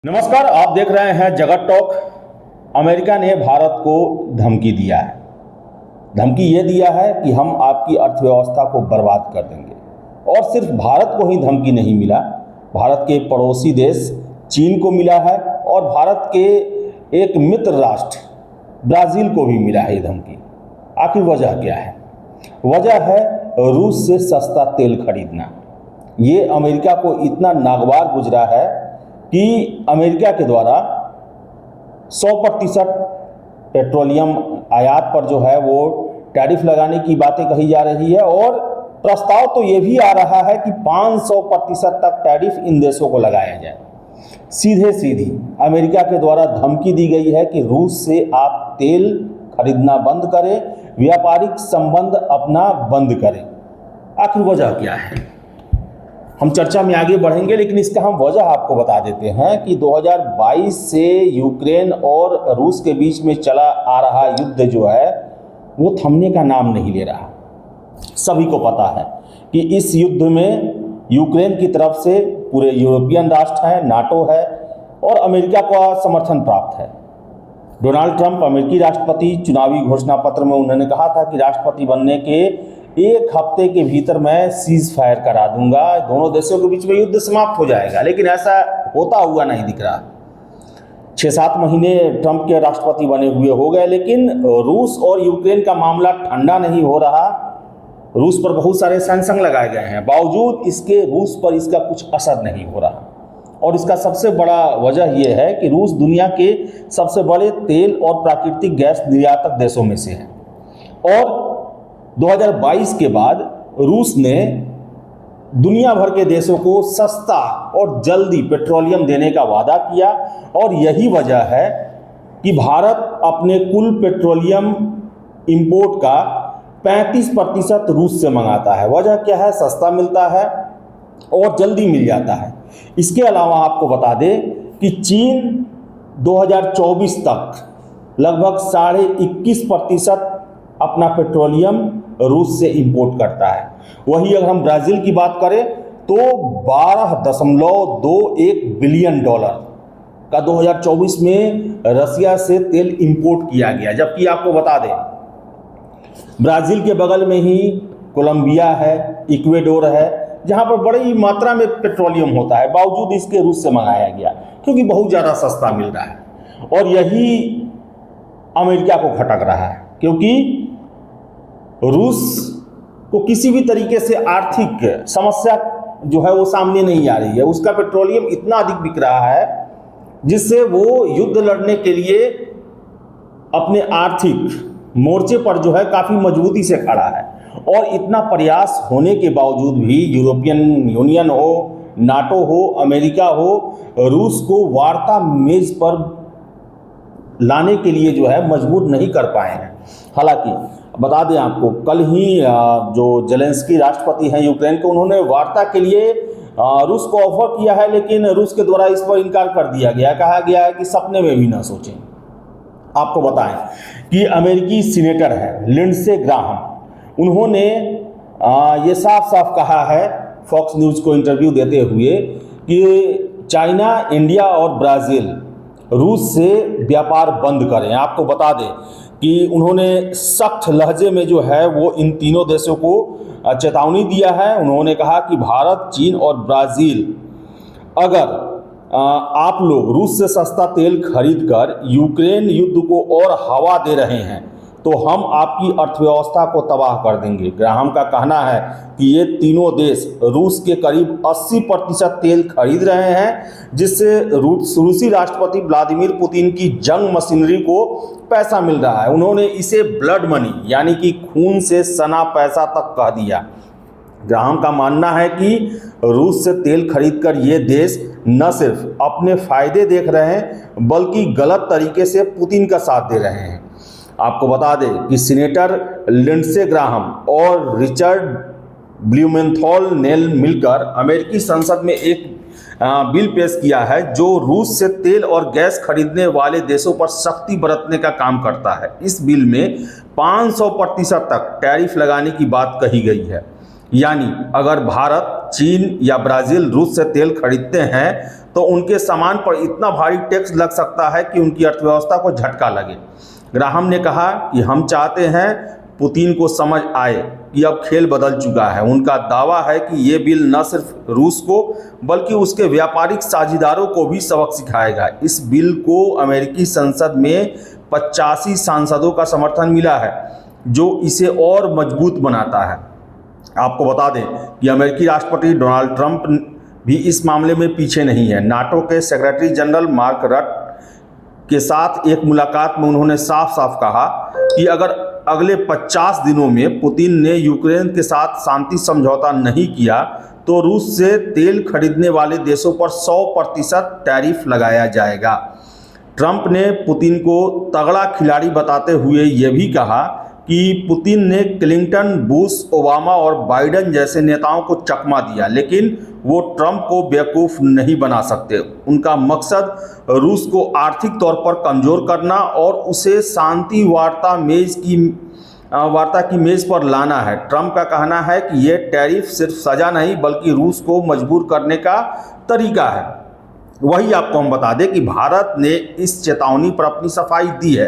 नमस्कार, आप देख रहे हैं जगत टॉक। अमेरिका ने भारत को धमकी दिया है। धमकी ये दिया है कि हम आपकी अर्थव्यवस्था को बर्बाद कर देंगे। और सिर्फ भारत को ही धमकी नहीं मिला, भारत के पड़ोसी देश चीन को मिला है और भारत के एक मित्र राष्ट्र ब्राज़ील को भी मिला है ये धमकी। आखिर वजह क्या है? वजह है रूस से सस्ता तेल खरीदना। ये अमेरिका को इतना नागवार गुजरा है कि अमेरिका के द्वारा 100% पेट्रोलियम आयात पर जो है वो टैरिफ लगाने की बातें कही जा रही है और प्रस्ताव तो ये भी आ रहा है कि 500% तक टैरिफ इन देशों को लगाया जाए। सीधे सीधी अमेरिका के द्वारा धमकी दी गई है कि रूस से आप तेल खरीदना बंद करें, व्यापारिक संबंध अपना बंद करें। आखिर वजह क्या है? हम चर्चा में आगे बढ़ेंगे, लेकिन इसका हम वजह आपको बता देते हैं कि 2022 से यूक्रेन और रूस के बीच में चला आ रहा युद्ध जो है वो थमने का नाम नहीं ले रहा। सभी को पता है कि इस युद्ध में यूक्रेन की तरफ से पूरे यूरोपियन राष्ट्र हैं, नाटो है और अमेरिका का समर्थन प्राप्त है। डोनाल्ड ट्रंप अमेरिकी राष्ट्रपति चुनावी घोषणा पत्र में उन्होंने कहा था कि राष्ट्रपति बनने के एक हफ्ते के भीतर मैं सीज फायर करा दूंगा, दोनों देशों के बीच में युद्ध समाप्त हो जाएगा। लेकिन ऐसा होता हुआ नहीं दिख रहा। 6-7 महीने ट्रंप के राष्ट्रपति बने हुए हो गए, लेकिन रूस और यूक्रेन का मामला ठंडा नहीं हो रहा। रूस पर बहुत सारे सैंक्शन लगाए गए हैं, बावजूद इसके रूस पर इसका कुछ असर नहीं हो रहा। और इसका सबसे बड़ा वजह यह है कि रूस दुनिया के सबसे बड़े तेल और प्राकृतिक गैस निर्यातक देशों में से है और 2022 के बाद रूस ने दुनिया भर के देशों को सस्ता और जल्दी पेट्रोलियम देने का वादा किया और यही वजह है कि भारत अपने कुल पेट्रोलियम इंपोर्ट का 35% रूस से मंगाता है। वजह क्या है? सस्ता मिलता है और जल्दी मिल जाता है। इसके अलावा आपको बता दें कि चीन 2024 तक लगभग 21.5% अपना पेट्रोलियम रूस से इंपोर्ट करता है। वही अगर हम ब्राज़ील की बात करें तो $12.21 बिलियन का 2024 में रसिया से तेल इंपोर्ट किया गया। जबकि आपको बता दें ब्राज़ील के बगल में ही कोलंबिया है, इक्वेडोर है, जहां पर बड़ी मात्रा में पेट्रोलियम होता है, बावजूद इसके रूस से मंगाया गया क्योंकि बहुत ज़्यादा सस्ता मिल रहा है। और यही अमेरिका को खटक रहा है क्योंकि रूस को किसी भी तरीके से आर्थिक समस्या जो है वो सामने नहीं आ रही है। उसका पेट्रोलियम इतना अधिक बिक रहा है जिससे वो युद्ध लड़ने के लिए अपने आर्थिक मोर्चे पर जो है काफ़ी मजबूती से खड़ा है। और इतना प्रयास होने के बावजूद भी यूरोपियन यूनियन हो, नाटो हो, अमेरिका हो, रूस को वार्ता मेज पर लाने के लिए जो है मजबूर नहीं कर पाए हैं। हालांकि बता दें आपको, कल ही जो जेलेंस्की राष्ट्रपति हैं यूक्रेन के, उन्होंने वार्ता के लिए रूस को ऑफर किया है, लेकिन रूस के द्वारा इस पर इनकार कर दिया गया। कहा गया है कि सपने में भी ना सोचें। आपको बताएं कि अमेरिकी सीनेटर है लिंडसे ग्राहम, उन्होंने ये साफ साफ कहा है फॉक्स न्यूज़ को इंटरव्यू देते हुए कि चाइना, इंडिया और ब्राज़ील रूस से व्यापार बंद करें। आपको बता दें कि उन्होंने सख्त लहजे में जो है वो इन तीनों देशों को चेतावनी दिया है। उन्होंने कहा कि भारत, चीन और ब्राज़ील, अगर आप लोग रूस से सस्ता तेल खरीदकर यूक्रेन युद्ध को और हवा दे रहे हैं तो हम आपकी अर्थव्यवस्था को तबाह कर देंगे। ग्राहम का कहना है कि ये तीनों देश रूस के करीब 80% तेल खरीद रहे हैं, जिससे रूसी राष्ट्रपति व्लादिमीर पुतिन की जंग मशीनरी को पैसा मिल रहा है। उन्होंने इसे ब्लड मनी यानी कि खून से सना पैसा तक कह दिया। ग्राहम का मानना है कि रूस से तेल खरीदकर ये देश न सिर्फ अपने फायदे देख रहे हैं बल्कि गलत तरीके से पुतिन का साथ दे रहे हैं। आपको बता दें कि सीनेटर लिंडसे ग्राहम और रिचर्ड ब्लूमेंथल ने मिलकर अमेरिकी संसद में एक बिल पेश किया है जो रूस से तेल और गैस खरीदने वाले देशों पर सख्ती बरतने का काम करता है। इस बिल में 500% तक टैरिफ लगाने की बात कही गई है। यानी अगर भारत, चीन या ब्राज़ील रूस से तेल खरीदते हैं तो उनके सामान पर इतना भारी टैक्स लग सकता है कि उनकी अर्थव्यवस्था को झटका लगे। ग्राहम ने कहा कि हम चाहते हैं पुतिन को समझ आए कि अब खेल बदल चुका है। उनका दावा है कि ये बिल न सिर्फ रूस को बल्कि उसके व्यापारिक साझेदारों को भी सबक सिखाएगा। इस बिल को अमेरिकी संसद में 85 सांसदों का समर्थन मिला है, जो इसे और मजबूत बनाता है। आपको बता दें कि अमेरिकी राष्ट्रपति डोनाल्ड ट्रंप भी इस मामले में पीछे नहीं है। नाटो के सेक्रेटरी जनरल मार्क रट के साथ एक मुलाकात में उन्होंने साफ साफ कहा कि अगर अगले 50 दिनों में पुतिन ने यूक्रेन के साथ शांति समझौता नहीं किया तो रूस से तेल खरीदने वाले देशों पर 100% टैरिफ लगाया जाएगा। ट्रंप ने पुतिन को तगड़ा खिलाड़ी बताते हुए ये भी कहा कि पुतिन ने क्लिंटन, बुश, ओबामा और बाइडेन जैसे नेताओं को चकमा दिया, लेकिन वो ट्रंप को बेवकूफ़ नहीं बना सकते। उनका मकसद रूस को आर्थिक तौर पर कमज़ोर करना और उसे शांति वार्ता की मेज़ पर लाना है। ट्रंप का कहना है कि ये टैरिफ सिर्फ सज़ा नहीं बल्कि रूस को मजबूर करने का तरीका है। वही आपको हम बता दें कि भारत ने इस चेतावनी पर अपनी सफाई दी है।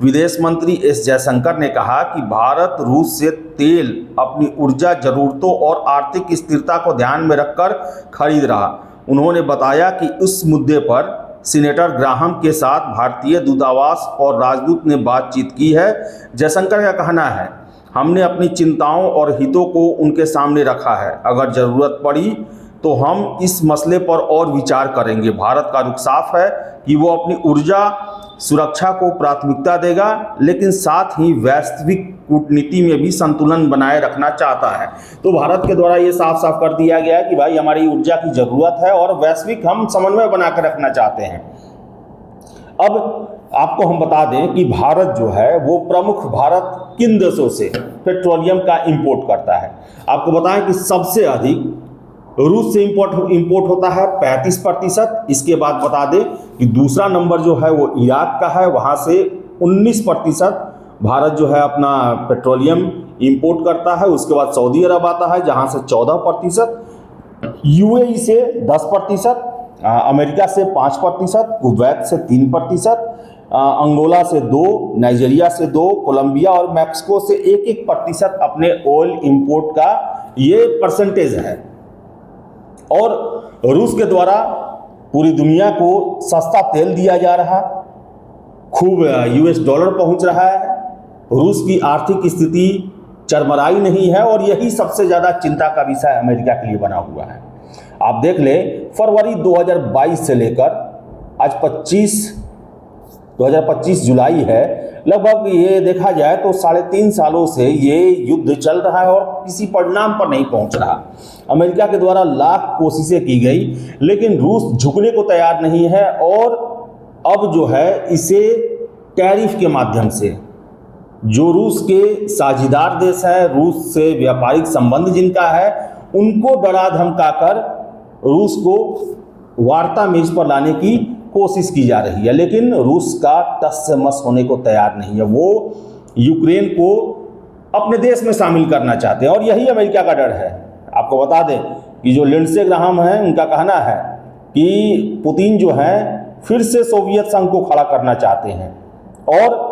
विदेश मंत्री एस जयशंकर ने कहा कि भारत रूस से तेल अपनी ऊर्जा ज़रूरतों और आर्थिक स्थिरता को ध्यान में रखकर खरीद रहा। उन्होंने बताया कि उस मुद्दे पर सीनेटर ग्राहम के साथ भारतीय दूतावास और राजदूत ने बातचीत की है। जयशंकर का कहना है, हमने अपनी चिंताओं और हितों को उनके सामने रखा है। अगर ज़रूरत पड़ी तो हम इस मसले पर और विचार करेंगे। भारत का रुख साफ है कि वो अपनी ऊर्जा सुरक्षा को प्राथमिकता देगा, लेकिन साथ ही वैश्विक कूटनीति में भी संतुलन बनाए रखना चाहता है। तो भारत के द्वारा ये साफ साफ कर दिया गया कि भाई हमारी ऊर्जा की ज़रूरत है और वैश्विक हम समन्वय बनाकर रखना चाहते हैं। अब आपको हम बता दें कि भारत जो है वो प्रमुख भारत किन देशों से पेट्रोलियम का इंपोर्ट करता है। आपको बताएं कि सबसे अधिक रूस से इंपोर्ट होता है 35%। इसके बाद बता दें कि दूसरा नंबर जो है वो इराक का है, वहाँ से 19% भारत जो है अपना पेट्रोलियम इंपोर्ट करता है। उसके बाद सऊदी अरब आता है जहाँ से 14%, यूएई से 10%, अमेरिका से 5%, कुवैत से 3%, अंगोला से 2%, नाइजीरिया से 2%, कोलंबिया और मैक्सिको से 1% अपने ऑयल इंपोर्ट का ये परसेंटेज है। और रूस के द्वारा पूरी दुनिया को सस्ता तेल दिया जा रहा, खूब यूएस डॉलर पहुंच रहा है। रूस की आर्थिक स्थिति चरमराई नहीं है और यही सबसे ज़्यादा चिंता का विषय अमेरिका के लिए बना हुआ है। आप देख लें, फरवरी 2022 से लेकर आज 2025 जुलाई है, लगभग ये देखा जाए तो 3.5 सालों से ये युद्ध चल रहा है और किसी परिणाम पर नहीं पहुंच रहा। अमेरिका के द्वारा लाख कोशिशें की गई, लेकिन रूस झुकने को तैयार नहीं है और अब जो है इसे टैरिफ के माध्यम से जो रूस के साझेदार देश है, रूस से व्यापारिक संबंध जिनका है, उनको डरा धमकाकर रूस को वार्ता मेज पर लाने की कोशिश की जा रही है। लेकिन रूस का टस से मस होने को तैयार नहीं है। वो यूक्रेन को अपने देश में शामिल करना चाहते हैं और यही अमेरिका का डर है। आपको बता दें कि जो लिंडसे ग्राहम हैं, उनका कहना है कि पुतिन जो है फिर से सोवियत संघ को खड़ा करना चाहते हैं और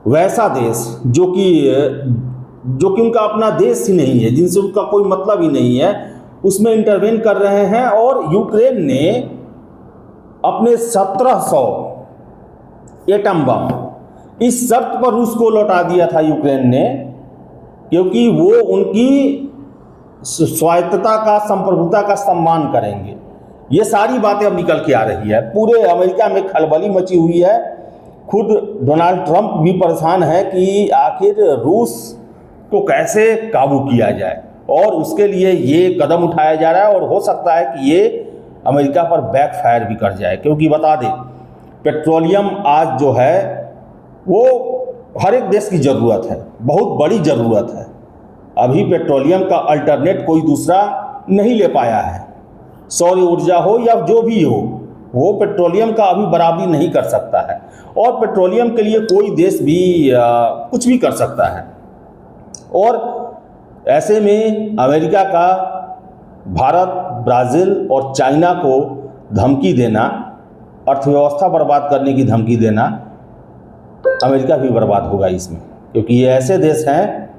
वैसा देश जो कि उनका अपना देश ही नहीं है, जिनसे उनका कोई मतलब ही नहीं है, उसमें इंटरवेन कर रहे हैं। और यूक्रेन ने अपने 1700 एटम बम इस शर्त पर रूस को लौटा दिया था यूक्रेन ने, क्योंकि वो उनकी स्वायत्तता का, संप्रभुता का सम्मान करेंगे। ये सारी बातें अब निकल के आ रही है। पूरे अमेरिका में खलबली मची हुई है। खुद डोनाल्ड ट्रंप भी परेशान है कि आखिर रूस को कैसे काबू किया जाए और उसके लिए ये कदम उठाया जा रहा है और हो सकता है कि ये अमेरिका पर बैकफायर भी कर जाए। क्योंकि बता दें, पेट्रोलियम आज जो है वो हर एक देश की ज़रूरत है, बहुत बड़ी ज़रूरत है। अभी पेट्रोलियम का अल्टरनेट कोई दूसरा नहीं ले पाया है। सौर ऊर्जा हो या जो भी हो, वो पेट्रोलियम का अभी बराबरी नहीं कर सकता है और पेट्रोलियम के लिए कोई देश भी कुछ भी कर सकता है। और ऐसे में अमेरिका का भारत, ब्राज़ील और चाइना को धमकी देना, अर्थव्यवस्था बर्बाद करने की धमकी देना, अमेरिका भी बर्बाद होगा इसमें, क्योंकि ये ऐसे देश हैं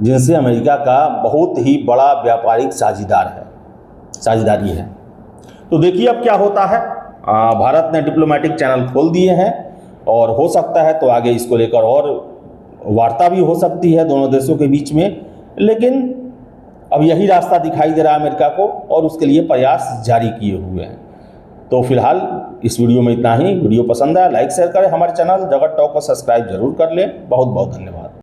जिनसे अमेरिका का बहुत ही बड़ा व्यापारिक साझेदारी है। तो देखिए अब क्या होता है। भारत ने डिप्लोमेटिक चैनल खोल दिए हैं और हो सकता है तो आगे इसको लेकर और वार्ता भी हो सकती है दोनों देशों के बीच में, लेकिन अब यही रास्ता दिखाई दे रहा है अमेरिका को और उसके लिए प्रयास जारी किए हुए हैं। तो फिलहाल इस वीडियो में इतना ही। वीडियो पसंद आया लाइक शेयर करें, हमारे चैनल जगत टॉक को सब्सक्राइब जरूर कर लें। बहुत बहुत धन्यवाद।